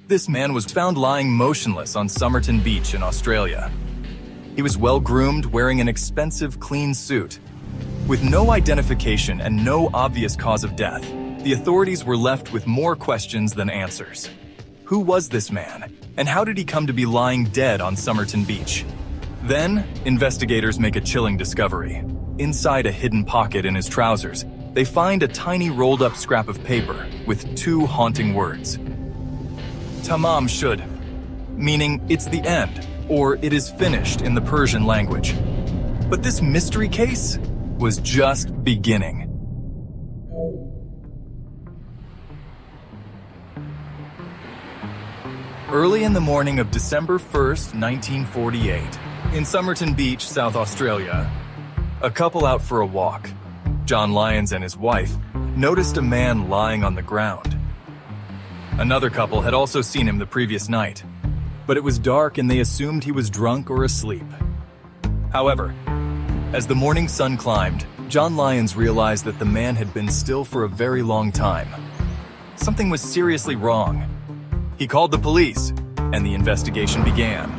This man was found lying motionless on Somerton Beach in Australia. He was well-groomed, wearing an expensive, clean suit. With no identification and no obvious cause of death, the authorities were left with more questions than answers. Who was this man, and how did he come to be lying dead on Somerton Beach? Then, investigators make a chilling discovery. Inside a hidden pocket in his trousers, they find a tiny rolled-up scrap of paper with two haunting words. Tamám Shud, meaning it's the end, or it is finished in the Persian language. But this mystery case was just beginning. Early in the morning of December 1st, 1948, in Somerton Beach, South Australia, a couple out for a walk, John Lyons and his wife, noticed a man lying on the ground. Another couple had also seen him the previous night, but it was dark and they assumed he was drunk or asleep. However, as the morning sun climbed, John Lyons realized that the man had been still for a very long time. Something was seriously wrong. He called the police, and the investigation began.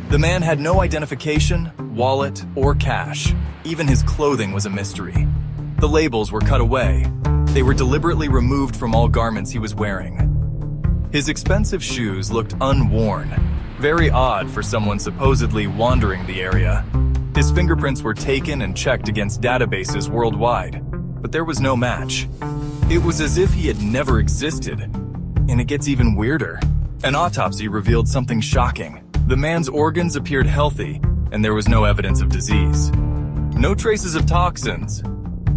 The man had no identification, wallet, or cash. Even his clothing was a mystery. The labels were cut away. They were deliberately removed from all garments he was wearing. His expensive shoes looked unworn, very odd for someone supposedly wandering the area. His fingerprints were taken and checked against databases worldwide, but there was no match. It was as if he had never existed. And it gets even weirder. An autopsy revealed something shocking. The man's organs appeared healthy, and there was no evidence of disease. No traces of toxins.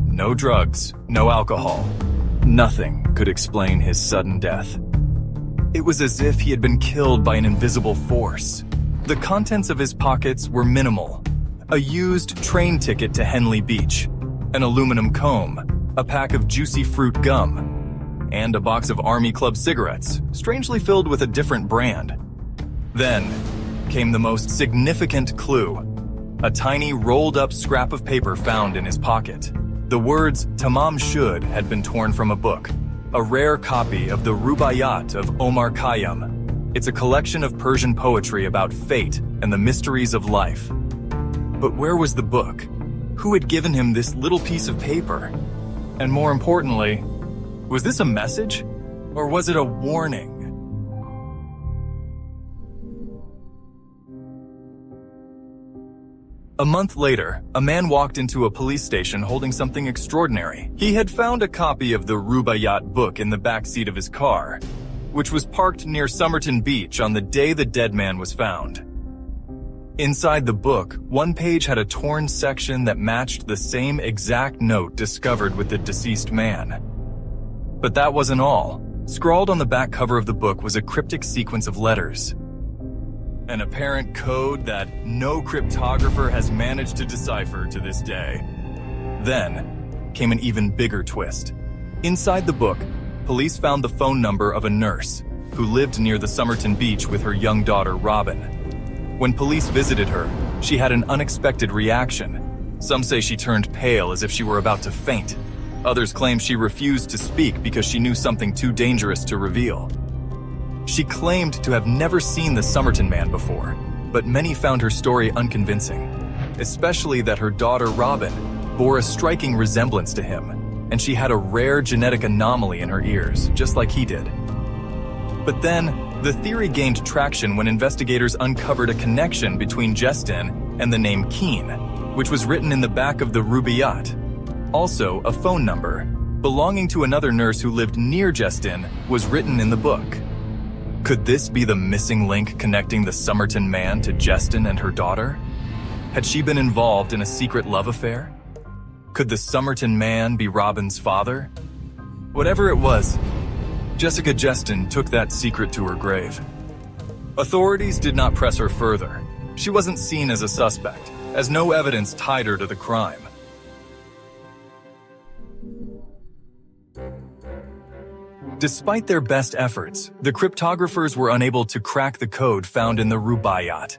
No drugs, no alcohol. Nothing could explain his sudden death. It was as if he had been killed by an invisible force. The contents of his pockets were minimal. A used train ticket to Henley Beach, an aluminum comb, a pack of juicy fruit gum, and a box of Army Club cigarettes, strangely filled with a different brand. Then came the most significant clue, a tiny rolled-up scrap of paper found in his pocket. The words Tamám Shud had been torn from a book, a rare copy of the Rubaiyat of Omar Khayyam. It's a collection of Persian poetry about fate and the mysteries of life. But where was the book? Who had given him this little piece of paper? And more importantly, was this a message, or was it a warning? A month later, a man walked into a police station holding something extraordinary. He had found a copy of the Rubaiyat book in the backseat of his car, which was parked near Somerton Beach on the day the dead man was found. Inside the book, one page had a torn section that matched the same exact note discovered with the deceased man. But that wasn't all. Scrawled on the back cover of the book was a cryptic sequence of letters. An apparent code that no cryptographer has managed to decipher to this day. Then came an even bigger twist. Inside the book, police found the phone number of a nurse who lived near the Somerton Beach with her young daughter, Robin. When police visited her, she had an unexpected reaction. Some say she turned pale as if she were about to faint. Others claim she refused to speak because she knew something too dangerous to reveal. She claimed to have never seen the Somerton Man before, but many found her story unconvincing, especially that her daughter Robin bore a striking resemblance to him, and she had a rare genetic anomaly in her ears, just like he did. But then, the theory gained traction when investigators uncovered a connection between Justin and the name Keen, which was written in the back of the Rubaiyat. Also, a phone number, belonging to another nurse who lived near Justin, was written in the book. Could this be the missing link connecting the Somerton Man to Justin and her daughter? Had she been involved in a secret love affair? Could the Somerton Man be Robin's father? Whatever it was, Jessica Justin took that secret to her grave. Authorities did not press her further. She wasn't seen as a suspect, as no evidence tied her to the crime. Despite their best efforts, the cryptographers were unable to crack the code found in the Rubaiyat.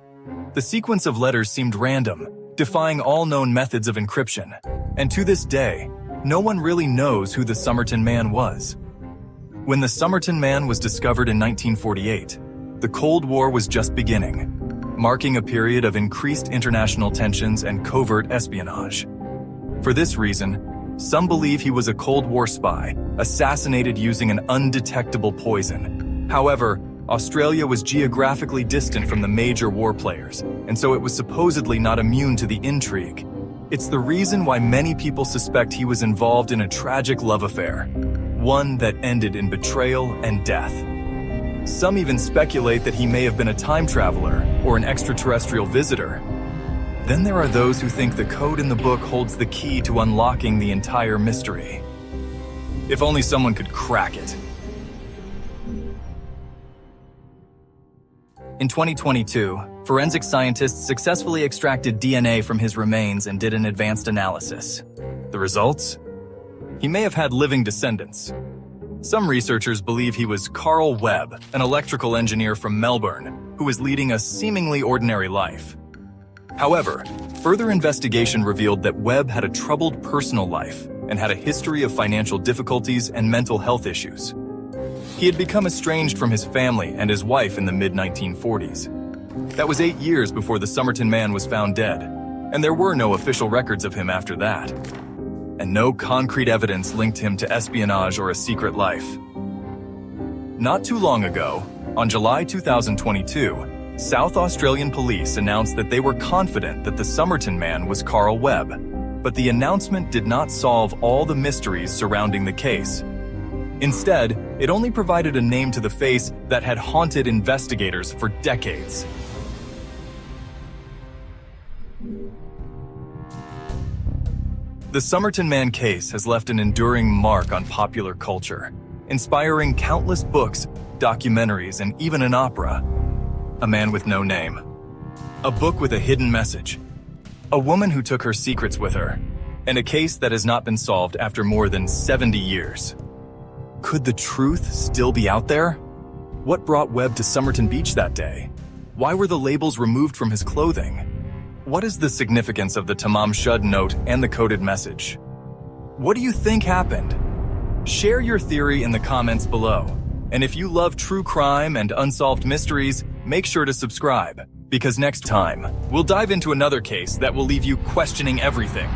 The sequence of letters seemed random, defying all known methods of encryption. And to this day, no one really knows who the Somerton Man was. When the Somerton Man was discovered in 1948, the Cold War was just beginning, marking a period of increased international tensions and covert espionage. For this reason, some believe he was a Cold War spy, assassinated using an undetectable poison. However, Australia was geographically distant from the major war players, and so it was supposedly not immune to the intrigue. It's the reason why many people suspect he was involved in a tragic love affair, one that ended in betrayal and death. Some even speculate that he may have been a time traveler or an extraterrestrial visitor. Then there are those who think the code in the book holds the key to unlocking the entire mystery. If only someone could crack it. In 2022, forensic scientists successfully extracted DNA from his remains and did an advanced analysis. The results? He may have had living descendants. Some researchers believe he was Carl Webb, an electrical engineer from Melbourne, who was leading a seemingly ordinary life. However, further investigation revealed that Webb had a troubled personal life and had a history of financial difficulties and mental health issues. He had become estranged from his family and his wife in the mid-1940s. That was 8 years before the Somerton Man was found dead, and there were no official records of him after that. And no concrete evidence linked him to espionage or a secret life. Not too long ago, on July 2022, South Australian police announced that they were confident that the Somerton Man was Carl Webb, but the announcement did not solve all the mysteries surrounding the case. Instead, it only provided a name to the face that had haunted investigators for decades. The Somerton Man case has left an enduring mark on popular culture, inspiring countless books, documentaries, and even an opera. A Man with No Name. A book with a hidden message. A woman who took her secrets with her. And a case that has not been solved after more than 70 years. Could the truth still be out there? What brought Webb to Somerton Beach that day? Why were the labels removed from his clothing? What is the significance of the Tamám Shud note and the coded message? What do you think happened? Share your theory in the comments below. And if you love true crime and unsolved mysteries, make sure to subscribe, because next time, we'll dive into another case that will leave you questioning everything.